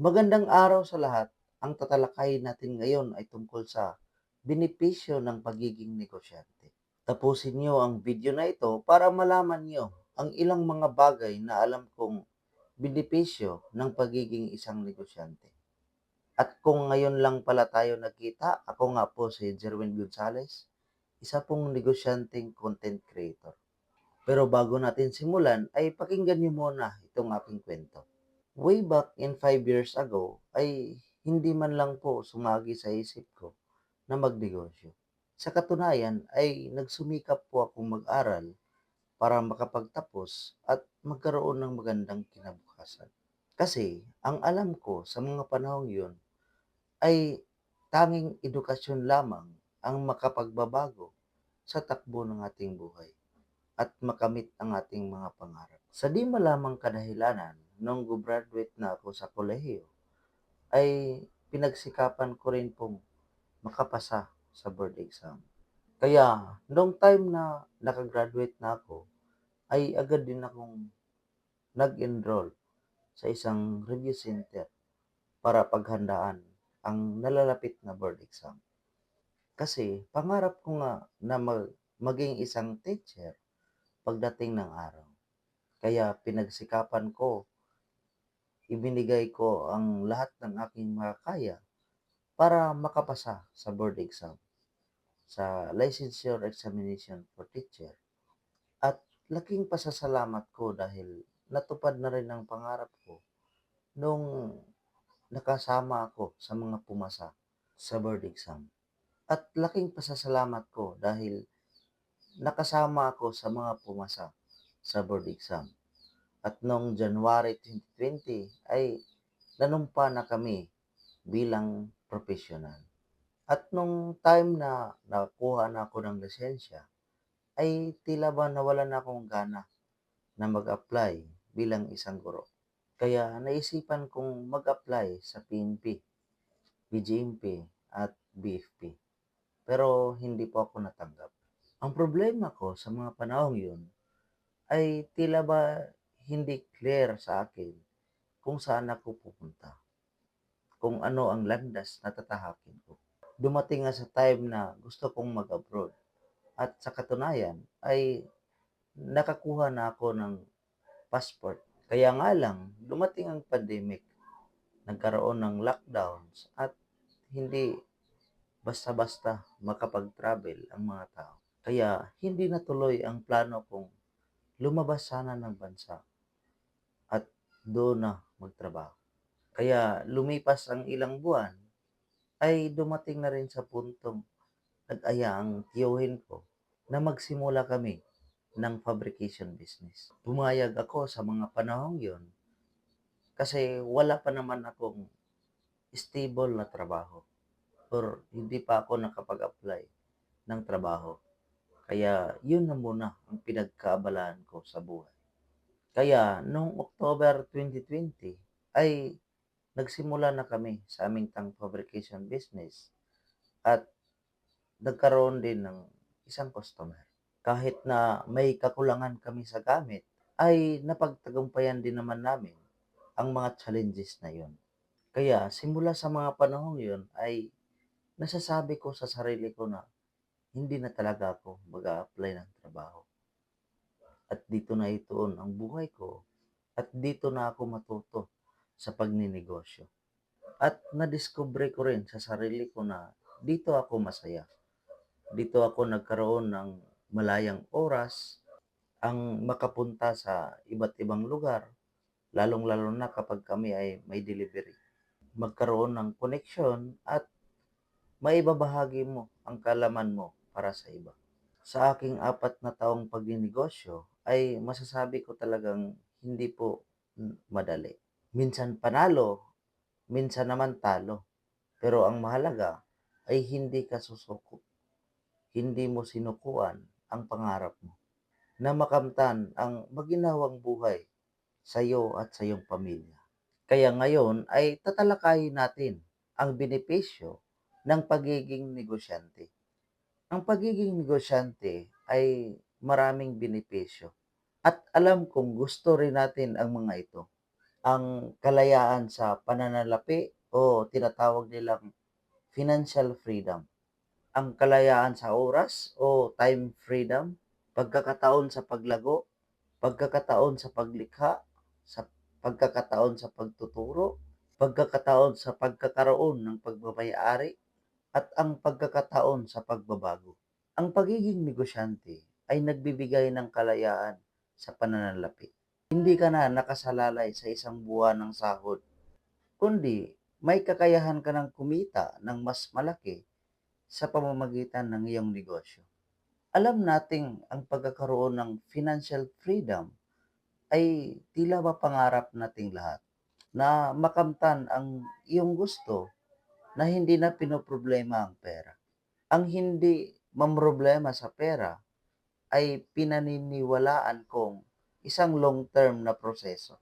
Magandang araw sa lahat. Ang tatalakayin natin ngayon ay tungkol sa benepisyo ng pagiging negosyante. Tapusin niyo ang video na ito para malaman niyo ang ilang mga bagay na alam kong benepisyo ng pagiging isang negosyante. At kung ngayon lang pala tayo nagkita, ako nga po si Jerwin Gonzalez, isa pong negosyanteng content creator. Pero bago natin simulan ay pakinggan niyo muna itong aking kwento. Way back in 5 years ago ay hindi man lang po sumagi sa isip ko na magnegosyo. Sa katunayan ay nagsumikap po akong mag-aral para makapagtapos at magkaroon ng magandang kinabukasan. Kasi ang alam ko sa mga panahong yun ay tanging edukasyon lamang ang makapagbabago sa takbo ng ating buhay at makamit ang ating mga pangarap. Sa di malamang kadahilanan, nung graduate na ako sa kolehiyo, ay pinagsikapan ko rin pong makapasa sa board exam. Kaya, nung time na nakagraduate na ako, ay agad din akong nag-enroll sa isang review center para paghandaan ang nalalapit na board exam. Kasi pangarap ko nga na maging isang teacher pagdating ng araw. Kaya pinagsikapan ko, ibinigay ko ang lahat ng aking makakaya para makapasa sa board exam, sa licensure examination for teacher. At laking pasasalamat ko dahil natupad na rin ang pangarap ko nung nakasama ako sa mga pumasa sa board exam. At laking pasasalamat ko dahil nakasama ako sa mga pumasa sa board exam. At noong January 2020 ay nanumpa na kami bilang professional. At nung time na nakuha na ako ng lisensya, ay tila ba nawalan na akong gana na mag-apply bilang isang guro. Kaya naisipan kong mag-apply sa PNP, BGMP at BFP. Pero hindi po ako natanggap. Ang problema ko sa mga panahong yun ay tila ba hindi clear sa akin kung saan ako pupunta, kung ano ang landas na tatahakin ko. Dumating nga sa time na gusto kong mag-abroad at sa katunayan ay nakakuha na ako ng passport. Kaya nga lang, dumating ang pandemic, nagkaroon ng lockdowns at hindi basta-basta makapag-travel ang mga tao. Kaya hindi natuloy ang plano kong lumabas sana ng bansa at doon na magtrabaho. Kaya lumipas ang ilang buwan ay dumating na rin sa puntong nag-aya ang tiyuhin ko na magsimula kami ng fabrication business. Pumayag ako sa mga panahong yon kasi wala pa naman akong stable na trabaho or hindi pa ako nakapag-apply ng trabaho. Kaya yun na muna ang pinagkaabalaan ko sa buhay. Kaya noong October 2020 ay nagsimula na kami sa aming tang fabrication business at nagkaroon din ng isang customer. Kahit na may kakulangan kami sa gamit, ay napagtagumpayan din naman namin ang mga challenges na yun. Kaya simula sa mga panahong yun ay nasasabi ko sa sarili ko na hindi na talaga ako mag-a-apply ng trabaho. At dito na ituon ang buhay ko at dito na ako matuto sa pagninegosyo. At nadiskubre ko rin sa sarili ko na dito ako masaya. Dito ako nagkaroon ng malayang oras ang makapunta sa iba't ibang lugar, lalong-lalo na kapag kami ay may delivery. Magkaroon ng koneksyon at maibabahagi mo ang kalaman mo para sa iba. Sa aking 4 na taong pagninegosyo ay masasabi ko talagang hindi po madali. Minsan panalo, minsan naman talo. Pero ang mahalaga ay hindi ka susuko. Hindi mo sinukuan ang pangarap mo na makamtan ang maginhawang buhay sa iyo at sa iyong pamilya. Kaya ngayon ay tatalakayin natin ang benepisyo ng pagiging negosyante. Ang pagiging negosyante ay maraming benepisyo at alam kong gusto rin natin ang mga ito. ang kalayaan sa pananalapi o tinatawag nilang financial freedom, ang kalayaan sa oras o time freedom, pagkakataon sa paglago, pagkakataon sa paglikha, sa pagkakataon sa pagtuturo, pagkakataon sa pagkakaroon ng pagmamay-ari, at ang pagkakataon sa pagbabago. Ang pagiging negosyante ay nagbibigay ng kalayaan sa pananalapi. Hindi ka na nakasalalay sa isang buwan ng sahod, kundi may kakayahan ka ng kumita ng mas malaki sa pamamagitan ng iyong negosyo. Alam nating ang pagkakaroon ng financial freedom ay tila ba pangarap nating lahat na makamtan ang iyong gusto na hindi na pinoproblema ang pera. Ang hindi mamroblema sa pera ay pinaniniwalaan kong isang long-term na proseso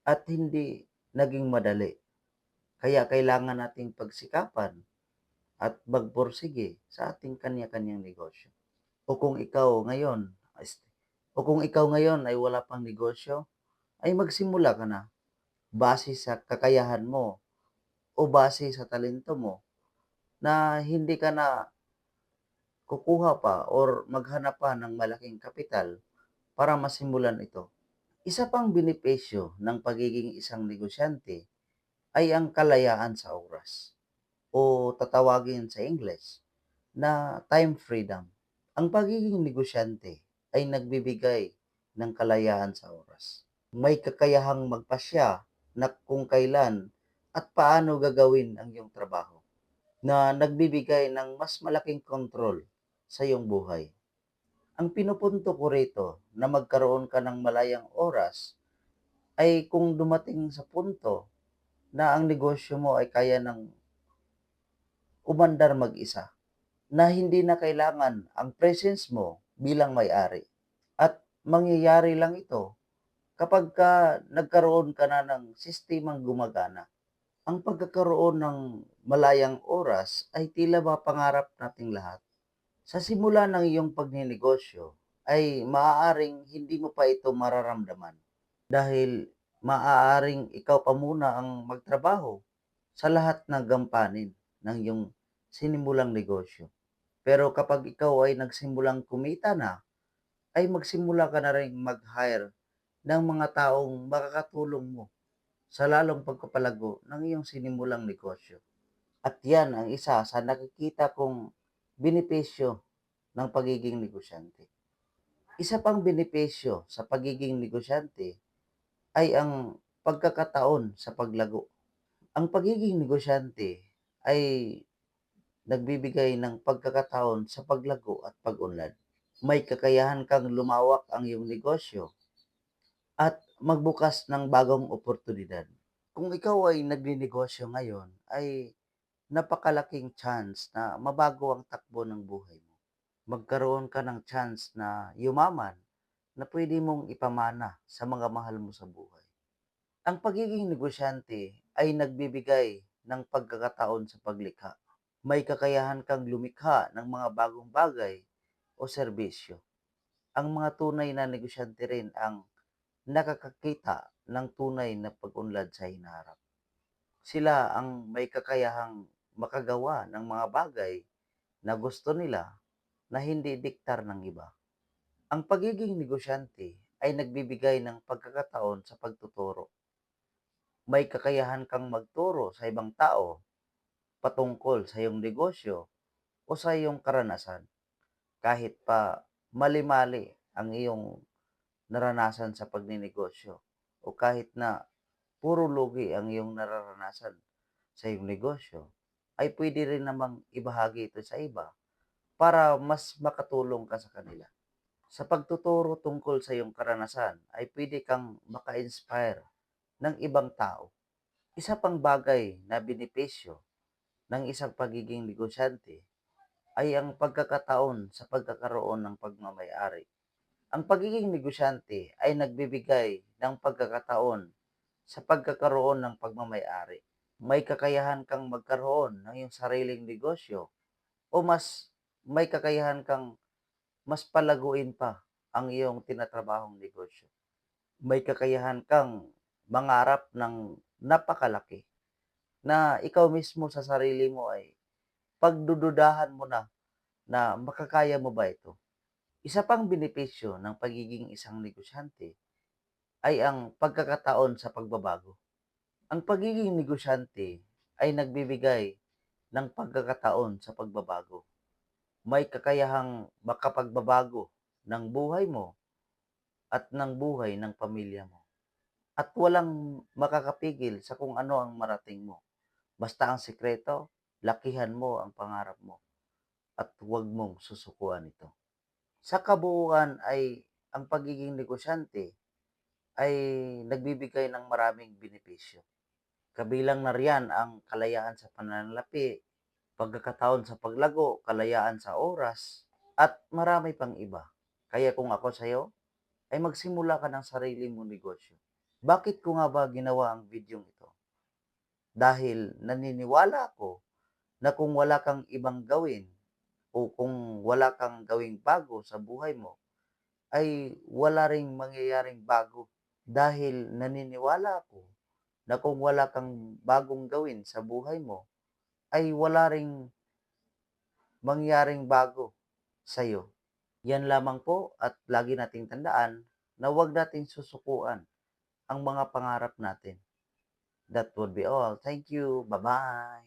at hindi naging madali. Kaya kailangan nating pagsikapan at magpursige sa ating kanya-kanyang negosyo. O kung ikaw ngayon, o kung ikaw ngayon ay wala pang negosyo, ay magsimula ka na base sa kakayahan mo o base sa talento mo na hindi ka na kukuha pa or maghanap pa ng malaking kapital para masimulan ito. Isa pang benepisyo ng pagiging isang negosyante ay ang kalayaan sa oras o tatawagin sa English na time freedom. Ang pagiging negosyante ay nagbibigay ng kalayaan sa oras. May kakayahang magpasya na kung kailan at paano gagawin ang iyong trabaho na nagbibigay ng mas malaking kontrol sa iyong buhay. Ang pinupunto ko rito na magkaroon ka ng malayang oras ay kung dumating sa punto na ang negosyo mo ay kaya ng umandar mag-isa, na hindi na kailangan ang presence mo bilang may-ari. At mangyayari lang ito kapag nagkaroon ka na ng sistemang gumagana. Ang pagkakaroon ng malayang oras ay tila ba pangarap nating lahat. Sa simula ng iyong pagninegosyo ay maaaring hindi mo pa ito mararamdaman dahil maaaring ikaw pa muna ang magtrabaho sa lahat ng gampanin ng iyong sinimulang negosyo. Pero kapag ikaw ay nagsimulang kumita na, ay magsimula ka na rin mag-hire ng mga taong makakatulong mo sa lalong pagpapalago ng iyong sinimulang negosyo. At yan ang isa sa nakikita kong benepisyo ng pagiging negosyante. Isa pang benepisyo sa pagiging negosyante ay ang pagkakataon sa paglago. Ang pagiging negosyante ay nagbibigay ng pagkakataon sa paglago at pag-unlad. May kakayahan kang lumawak ang iyong negosyo at magbukas ng bagong oportunidad. Kung ikaw ay nagninegosyo ngayon, ay napakalaking chance na mabago ang takbo ng buhay mo. Magkaroon ka ng chance na yumaman na pwede mong ipamana sa mga mahal mo sa buhay. Ang pagiging negosyante ay nagbibigay ng pagkakataon sa paglikha. May kakayahan kang lumikha ng mga bagong bagay o serbisyo. Ang mga tunay na negosyante rin ang nakakakita ng tunay na pag-unlad sa hinaharap. Sila ang may kakayahang makagawa ng mga bagay na gusto nila na hindi diktar ng iba. Ang pagiging negosyante ay nagbibigay ng pagkakataon sa pagtuturo. May kakayahan kang magturo sa ibang tao patungkol sa iyong negosyo o sa iyong karanasan kahit pa mali-mali ang iyong naranasan sa pagninegosyo o kahit na puro lugi ang iyong nararanasan sa iyong negosyo, ay pwede rin namang ibahagi ito sa iba para mas makatulong ka sa kanila. Sa pagtuturo tungkol sa iyong karanasan ay pwede kang maka-inspire ng ibang tao. Isa pang bagay na benepisyo ng isang pagiging negosyante ay ang pagkakataon sa pagkakaroon ng pagmamay-ari. Ang pagiging negosyante ay nagbibigay ng pagkakataon sa pagkakaroon ng pagmamay-ari. May kakayahan kang magkaroon ng iyong sariling negosyo o may kakayahan kang mas palaguin pa ang iyong tinatrabahong negosyo. May kakayahan kang mangarap ng napakalaki na ikaw mismo sa sarili mo ay pagdududahan mo na makakaya mo ba ito? Isa pang benepisyo ng pagiging isang negosyante ay ang pagkakataon sa pagbabago. Ang pagiging negosyante ay nagbibigay ng pagkakataon sa pagbabago. May kakayahang makapagbabago ng buhay mo at ng buhay ng pamilya mo. At walang makakapigil sa kung ano ang marating mo. Basta ang sikreto, lakihan mo ang pangarap mo at huwag mong susukuan ito. Sa kabuuan ay ang pagiging negosyante ay nagbibigay ng maraming benepisyo. Kabilang na riyan ang kalayaan sa pananalapi, pagkakataon sa paglago, kalayaan sa oras, at marami pang iba. Kaya kung ako sa'yo, ay magsimula ka ng sarili mong negosyo. Bakit ko nga ba ginawa ang video ito? Dahil naniniwala ako na kung wala kang ibang gawin o kung wala kang gawing bago sa buhay mo, ay wala ring mangyayaring bago. Dahil naniniwala ako na kung wala kang bagong gawin sa buhay mo, ay wala ring mangyaring bago sa'yo. Yan lamang po at lagi nating tandaan na huwag nating susukuan ang mga pangarap natin. That would be all. Thank you. Bye-bye.